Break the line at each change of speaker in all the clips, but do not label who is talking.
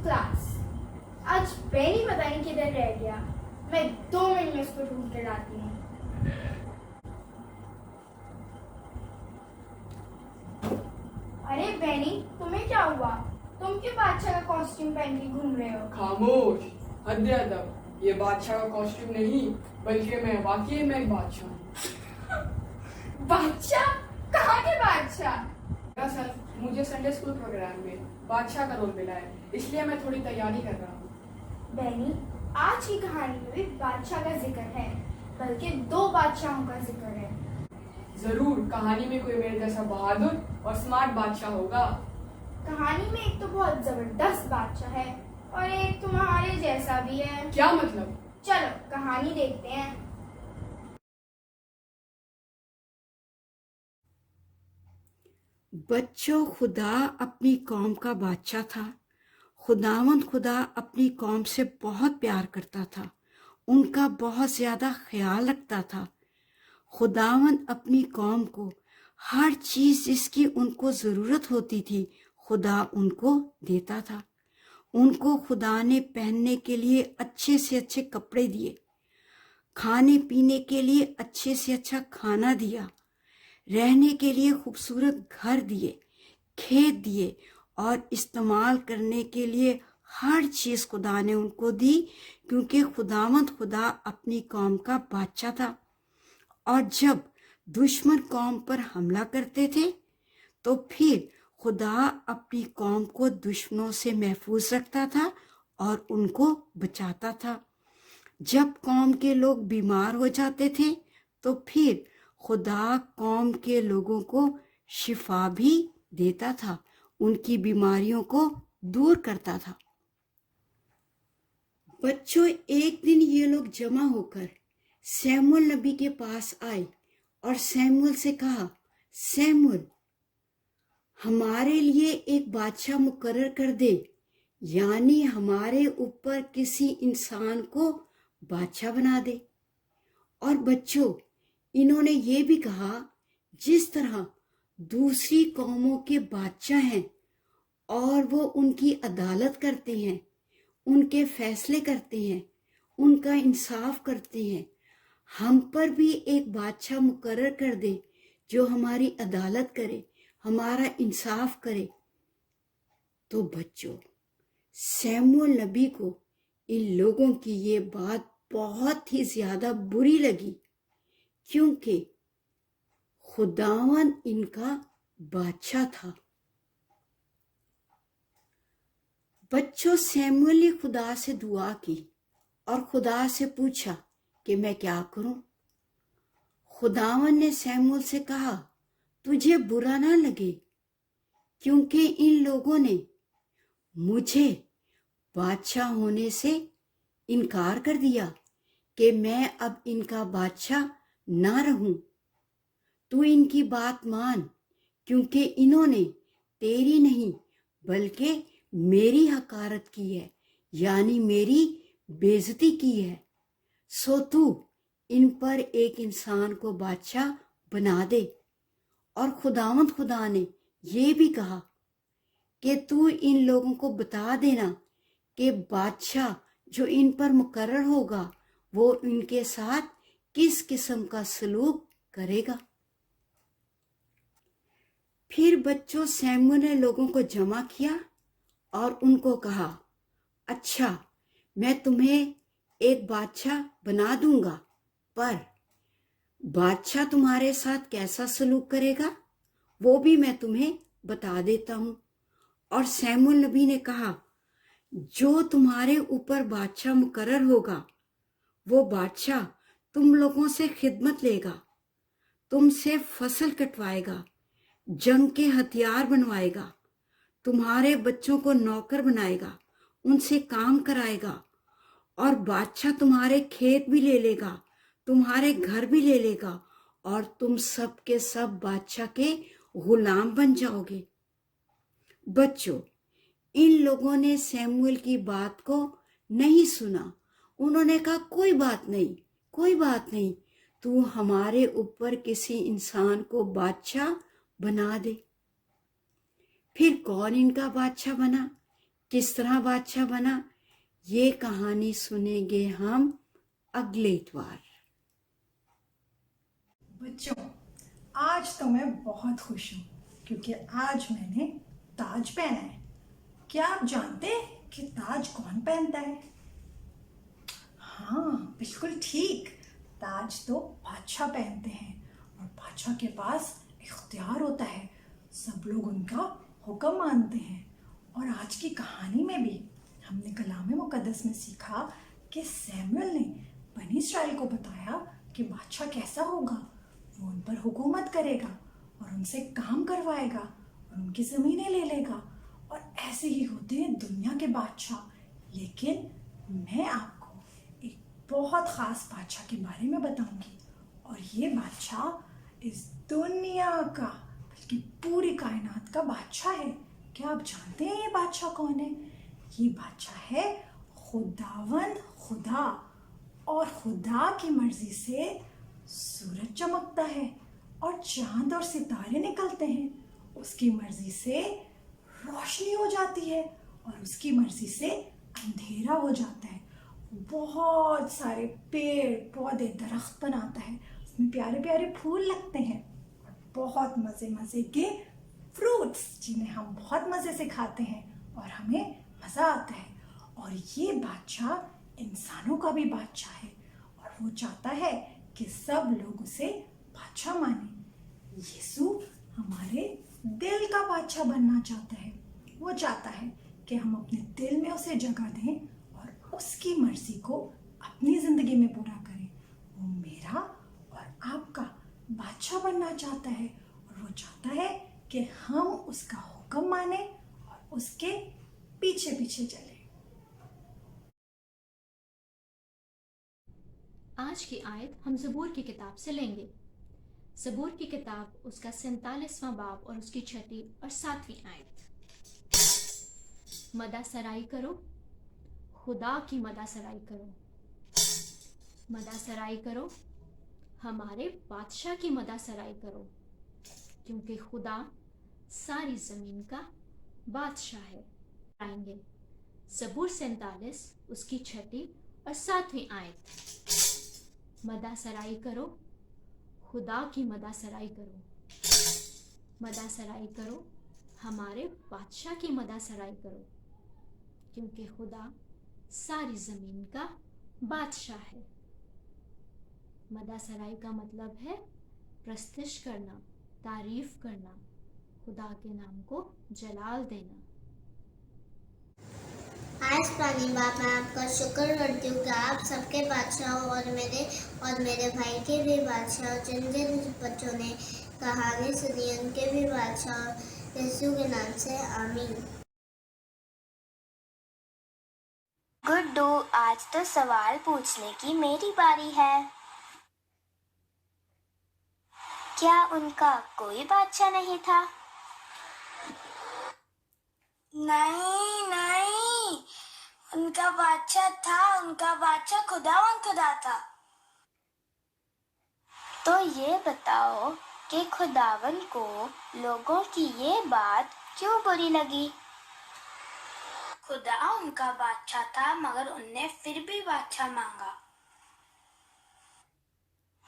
Class. आज बेनी पता नहीं किधर रह गया। मैं 2 मिनट में उसको ढूंढ कर लाती हूँ। अरे बेनी, तुम्हें क्या हुआ? तुम क्यों बादशाह का कॉस्ट्यूम पहन के घूम रहे हो?
खामोश, हद अदब। ये बादशाह का कॉस्ट्यूम नहीं, बल्कि मैं वाकई में एक बादशाह हूँ।
बादशाह? कहाँ के बादशाह?
दरअसल मुझे संडे स्कूल प्रोग्राम में बादशाह का रोल मिला है, इसलिए मैं थोड़ी तैयारी कर रहा हूँ।
बेनी, आज की कहानी में भी बादशाह का जिक्र है, बल्कि 2 बादशाहों का जिक्र है।
जरूर कहानी में कोई मेरे जैसा बहादुर और स्मार्ट बादशाह होगा।
कहानी में एक तो बहुत जबरदस्त बादशाह है और एक तुम्हारे जैसा भी है।
क्या मतलब?
चलो कहानी देखते हैं।
बच्चों, खुदा अपनी कौम का बादशाह था। खुदावंद खुदा अपनी कौम से बहुत प्यार करता था, उनका बहुत ज्यादा ख्याल रखता था। खुदावंद अपनी कौम को हर चीज जिसकी उनको जरूरत होती थी, खुदा उनको देता था। उनको खुदा ने पहनने के लिए अच्छे से अच्छे कपड़े दिए, खाने पीने के लिए अच्छे से अच्छा खाना दिया, रहने के लिए खूबसूरत घर दिए, खेत दिए और इस्तेमाल करने के लिए हर चीज खुदा ने उनको दी, क्योंकि खुदावंद खुदा अपनी कौम का बादशाह था। और जब दुश्मन कौम पर हमला करते थे तो फिर खुदा अपनी कौम को दुश्मनों से महफूज रखता था और उनको बचाता था। जब कौम के लोग बीमार हो जाते थे तो फिर खुदा कौम के लोगों को शिफा भी देता था, उनकी बीमारियों को दूर करता था। बच्चों, एक दिन ये लोग जमा होकर सैमुअल नबी के पास आए और सैमुअल से कहा, सैमुअल, हमारे लिए एक बादशाह मुकर्रर कर दे, यानी हमारे ऊपर किसी इंसान को बादशाह बना दे। और बच्चों, इन्होंने ये भी कहा, जिस तरह दूसरी कौमों के बादशाह हैं और वो उनकी अदालत करते हैं, उनके फैसले करते हैं, उनका इंसाफ करते हैं, हम पर भी एक बादशाह मुकर्रर कर दे जो हमारी अदालत करे, हमारा इंसाफ करे। तो बच्चों, सैमुअल नबी को इन लोगों की ये बात बहुत ही ज्यादा बुरी लगी, क्योंकि खुदावन इनका बादशाह था। बच्चों, सैमुअल ने खुदा से दुआ की और खुदा से पूछा कि मैं क्या करूं। खुदावन ने सैमुअल से कहा, तुझे बुरा ना लगे, क्योंकि इन लोगों ने मुझे बादशाह होने से इनकार कर दिया कि मैं अब इनका बादशाह ना रहूं। तू इनकी बात मान, क्योंकि इन्होंने तेरी नहीं बल्कि मेरी हकारत की है, यानी मेरी बेइज्जती की है। सो तू इन पर एक इंसान को बादशाह बना दे। और खुदावंद खुदा ने ये भी कहा कि तू इन लोगों को बता देना कि बादशाह जो इन पर मुकर्रर होगा वो इनके साथ किस किस्म का सलूक करेगा। फिर बच्चों, सैमुअल ने लोगों को जमा किया और उनको कहा, अच्छा, मैं तुम्हें एक बादशाह बना दूंगा, पर बादशाह तुम्हारे साथ कैसा सलूक करेगा वो भी मैं तुम्हें बता देता हूं। और सैमुअल नबी ने कहा, जो तुम्हारे ऊपर बादशाह मुकर्रर होगा वो बादशाह तुम लोगों से खिदमत लेगा, तुमसे फसल कटवाएगा, जंग के हथियार बनवाएगा, तुम्हारे बच्चों को नौकर बनाएगा, उनसे काम कराएगा, और बादशाह तुम्हारे खेत भी ले लेगा, तुम्हारे घर भी ले लेगा, और तुम सब के सब बादशाह के गुलाम बन जाओगे। बच्चों, इन लोगों ने सैमुअल की बात को नहीं सुना। उन्होंने कहा, कोई बात नहीं, कोई बात नहीं, तू हमारे ऊपर किसी इंसान को बादशाह बना दे। फिर कौन इनका बादशाह बना? किस तरह बादशाह बना, ये कहानी सुनेंगे हम अगले इतवार।
बच्चों, आज तो मैं बहुत खुश हूँ क्योंकि आज मैंने ताज पहना है। क्या आप जानते हैं कि ताज कौन पहनता है? हाँ, बिल्कुल ठीक। ताज तो बादशाह पहनते हैं और बादशाह के पास इख्तियार होता है। सब लोग उनका हुक्म मानते हैं। और आज की कहानी में भी हमने कलाम मुकद्दस में सीखा कि सैमुअल ने बनी इस्राएल को बताया कि बादशाह कैसा होगा। वो उन पर हुकूमत करेगा और उनसे काम करवाएगा और उनकी ज़मीनें ले लेगा। और ऐसे ही होते हैं दुनिया के बादशाह। लेकिन मैं आपको एक बहुत ख़ास बादशाह के बारे में बताऊंगी। और ये बादशाह इस दुनिया का बल्कि पूरी कायनात का बादशाह है। क्या आप जानते हैं ये बादशाह कौन है? ये बादशाह है खुदावंद खुदा। और खुदा की मर्जी से सूरज चमकता है और चांद और सितारे निकलते हैं। उसकी मर्जी से रोशनी हो जाती है और उसकी मर्जी से अंधेरा हो जाता है। बहुत सारे पेड़ पौधे दरख्त बनाता है, उसमें प्यारे प्यारे फूल लगते हैं और बहुत मज़े मज़े के फ्रूट्स जिन्हें हम बहुत मज़े से खाते हैं और हमें मज़ा आता है। और ये बादशाह इंसानों का भी बादशाह है और वो चाहता है कि सब लोग उसे बादशाह माने। यीशु हमारे दिल का बादशाह बनना चाहता है। वो चाहता है कि हम अपने दिल में उसे जगह दें और उसकी मर्जी को अपनी ज़िंदगी में पूरा करें। वो मेरा और आपका बादशाह बनना चाहता है और वो चाहता है कि हम उसका हुक्म माने और उसके पीछे पीछे चलें।
आज की आयत हम ज़बूर की किताब से लेंगे। ज़बूर की किताब उसका 47वां बाब और उसकी 6ठी और 7वीं आयत। मदा सराई करो, खुदा की मदा सराई करो। मदा सराई करो, हमारे बादशाह की मदा सराई करो, क्योंकि खुदा सारी ज़मीन का बादशाह है। आएंगे ज़बूर 47 उसकी 6ठी और 7वीं आयत। मदा सराई करो, खुदा की मदा सराई करो। मदा सराई करो, हमारे बादशाह की मदा सराई करो, क्योंकि खुदा सारी ज़मीन का बादशाह है। मदा सराई का मतलब है प्रस्तिश करना, तारीफ करना, खुदा के नाम को जलाल देना।
आज पानी बाप, मैं आपका शुक्र करती हूँ कि आप सबके बादशाह हो और मेरे भाई के भी बादशाह, जिन जिन बच्चों ने कहानी सुनी उनके भी बादशाह। यीशु के नाम से आमीन।
गुड्डू, आज तो सवाल पूछने की मेरी बारी है। क्या उनका कोई बादशाह नहीं था?
नहीं नहीं, उनका बादशाह था। उनका बादशाह खुदावन खुदा था।
तो ये बताओ कि खुदावन को लोगों की ये बात क्यों बुरी लगी?
खुदा उनका बादशाह था मगर उनने फिर भी बादशाह मांगा।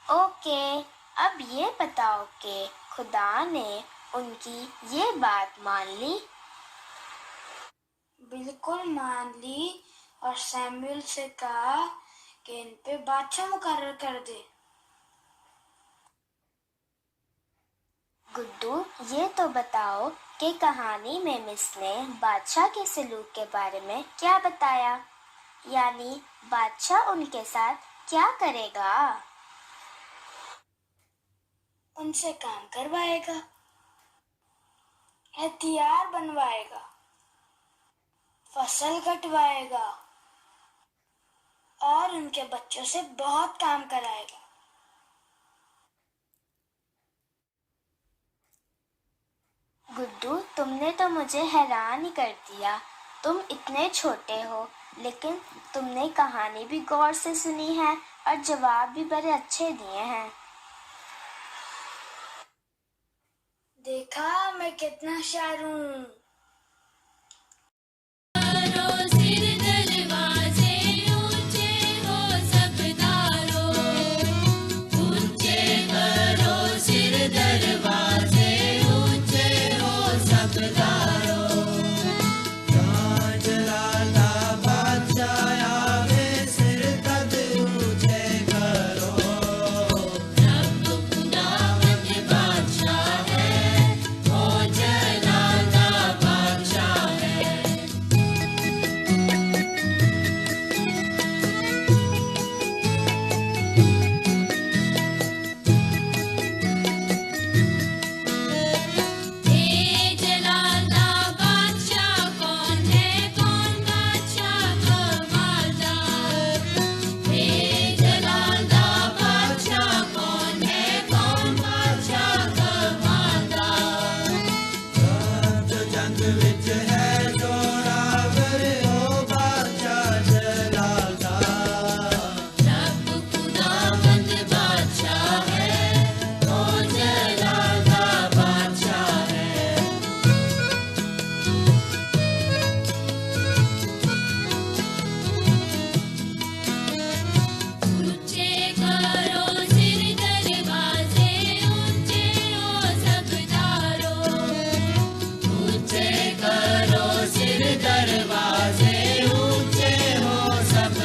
ओके, अब ये बताओ कि खुदा ने उनकी ये बात मान ली?
बिल्कुल मान ली और सैमुअल से कहा कि इन पे बादशाह मुकर्रर कर दे।
गुड्डू, ये तो बताओ कि कहानी में मिस ने बादशाह के सलूक के बारे में क्या बताया, यानी बादशाह उनके साथ क्या करेगा?
उनसे काम करवाएगा, हथियार बनवाएगा, फसल कटवाएगा और उनके बच्चों से बहुत काम कराएगा।
गुड्डू, तुमने तो मुझे हैरान ही कर दिया। तुम इतने छोटे हो लेकिन तुमने कहानी भी गौर से सुनी है और जवाब भी बड़े अच्छे दिए हैं।
देखा मैं कितना शायर हूँ।